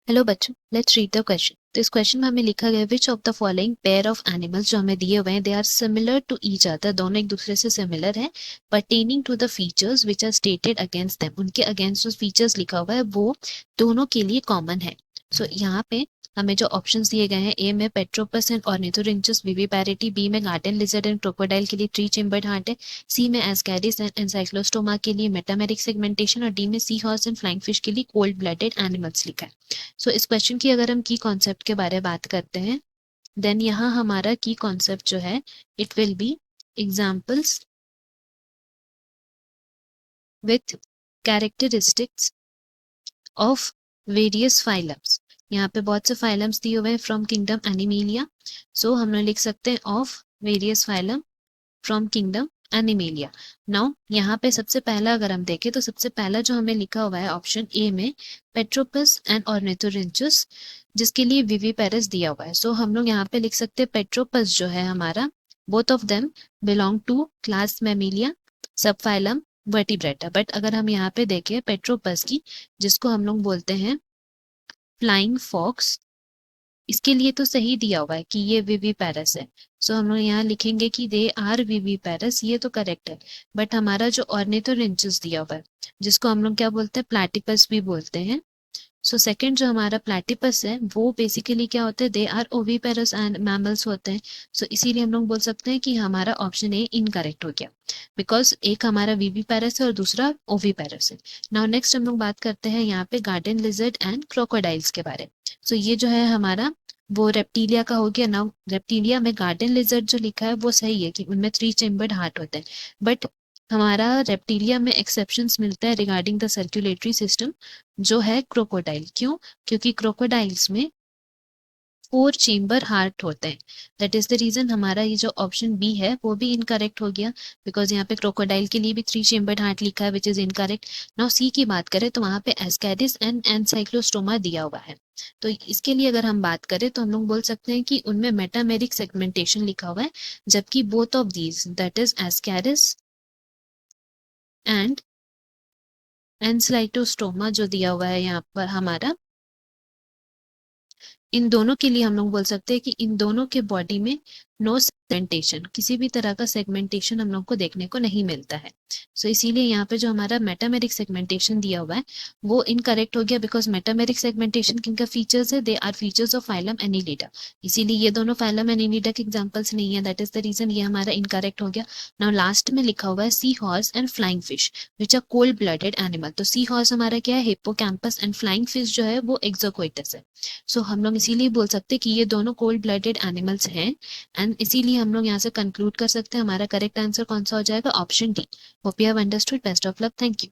Hello बच्चों, let's read the question. तो इस क्वेश्चन में हमें लिखा गया which of the following pair of animals जो हमें दिए हुए हैं they are similar to each other, दोनों एक दूसरे से सिमिलर है pertaining to the features which are stated against them, उनके अगेंस्ट जो फीचर्स लिखा हुआ है वो दोनों के लिए कॉमन है। सो यहाँ पे हमें जो ऑप्शंस दिए गए हैं, ए में पेट्रोपस एंड ऑर्निथोरिंचस विविपैरिटी, बी में गार्डन लिजर्ड एंड क्रोकोडाइल के लिए ट्री चेम्बर्ड हार्ट है, सी में एस्कैरिस एंड एनसाइक्लोस्टोमा के लिए मेटामेरिक सेगमेंटेशन और डी में सी हॉर्स एंड फ्लाइंग फिश के लिए कोल्ड ब्लडेड एनिमल्स लिखा है। सो इस क्वेश्चन की अगर हम की कॉन्सेप्ट के बारे में बात करते हैं देन यहाँ हमारा की कॉन्सेप्ट जो है it will be examples with characteristics of various phylums. यहाँ पे बहुत से फाइलम्स दिए हुए हैं फ्रॉम किंगडम एनिमेलिया, सो हम लोग लिख सकते हैं of various phylum from kingdom animalia. Now यहाँ पे सबसे पहला अगर हम देखें तो सबसे पहला जो हमें लिखा हुआ है ऑप्शन ए में पेट्रोपस एंड ऑर्निथोरिंचस जिसके लिए विविपेरस दिया हुआ है। सो हम लोग यहाँ पे लिख सकते हैं पेट्रोपस जो है हमारा both of them belong to class Mammalia subphylum Vertebrata. But अगर हम यहाँ पे देखें पेट्रोपस की जिसको हम लोग बोलते हैं फ्लाइंग फॉक्स, इसके लिए तो सही दिया हुआ है कि ये विविपेरस है। सो हम लोग यहाँ लिखेंगे कि दे आर विविपेरस, ये तो करेक्ट है। बट हमारा जो ऑर्निथोरिंचस दिया हुआ है जिसको हम लोग क्या बोलते हैं प्लैटिपस भी बोलते हैं, सो सेकंड जो हमारा प्लैटिपस है वो बेसिकली क्या होता है they are oviparous and mammals होते हैं। सो इसीलिए हम लोग बोल सकते हैं कि हमारा ऑप्शन ए इनकरेक्ट हो गया बिकॉज एक हमारा विविपेरस है और दूसरा ओविपेरस है। नाउ नेक्स्ट हम लोग बात करते हैं यहाँ पे गार्डन लिजर्ड एंड क्रोकोडाइल्स के बारे में। सो ये जो है हमारा वो रेप्टीलिया का हो गया। नाउ रेप्टीलिया में गार्डन लिजर्ड जो लिखा है वो सही है कि उनमें 3 चेम्बर्ड हार्ट होते हैं, बट हमारा रेप्टीलिया में एक्सेप्शंस मिलता है रिगार्डिंग द सर्कुलेटरी सिस्टम जो है क्रोकोडाइल। क्यों? क्योंकि क्रोकोडाइल्स में 4 चेम्बर हार्ट होते हैं। दैट इज द रीजन हमारा ये जो ऑप्शन बी है वो भी इनकरेक्ट हो गया बिकॉज यहाँ पे क्रोकोडाइल के लिए भी 3 चेम्बर्ड हार्ट लिखा है which is incorrect. Now see की बात करें तो वहां पे एस्कैरिस एंड एनसाइक्लोस्टोमा दिया हुआ है। तो इसके लिए अगर हम बात करें तो हम लोग बोल सकते हैं कि उनमें मेटामेरिक सेगमेंटेशन लिखा हुआ है, जबकि both of these that is Ascaris and ancylostoma जो दिया हुआ है यहाँ पर हमारा, इन दोनों के लिए हम लोग बोल सकते हैं कि इन दोनों के बॉडी में नो सेगमेंटेशन, किसी भी तरह का सेगमेंटेशन हम लोग को देखने को नहीं मिलता है। सो इसीलिए यहाँ पे जो हमारा मेटामेरिक सेगमेंटेशन दिया हुआ है वो इनकरेक्ट हो गया बिकॉज मेटामेरिक सेगमेंटेशन किनका फीचर्स है they are features of phylum Annelida, इसीलिए ये दोनों फाइलम एनिलिडा के एग्जांपल्स नहीं है। दैट इज द रीजन ये हमारा इनकरेक्ट हो गया। नाउ लास्ट में लिखा हुआ है sea horse and flying fish which are cold blooded animal. तो सी हॉर्स हमारा क्या है हिप्पोकैम्पस एंड फ्लाइंग फिश जो है वो एक्सोकोइटस है। सो हम लोग इसीलिए बोल सकते हैं कि ये दोनों कोल्ड ब्लडेड एनिमल्स हैं एंड इसीलिए हम लोग यहाँ से कंक्लूड कर सकते हैं हमारा करेक्ट आंसर कौन सा हो जाएगा option D. Hope you have understood. Best of luck. Thank you.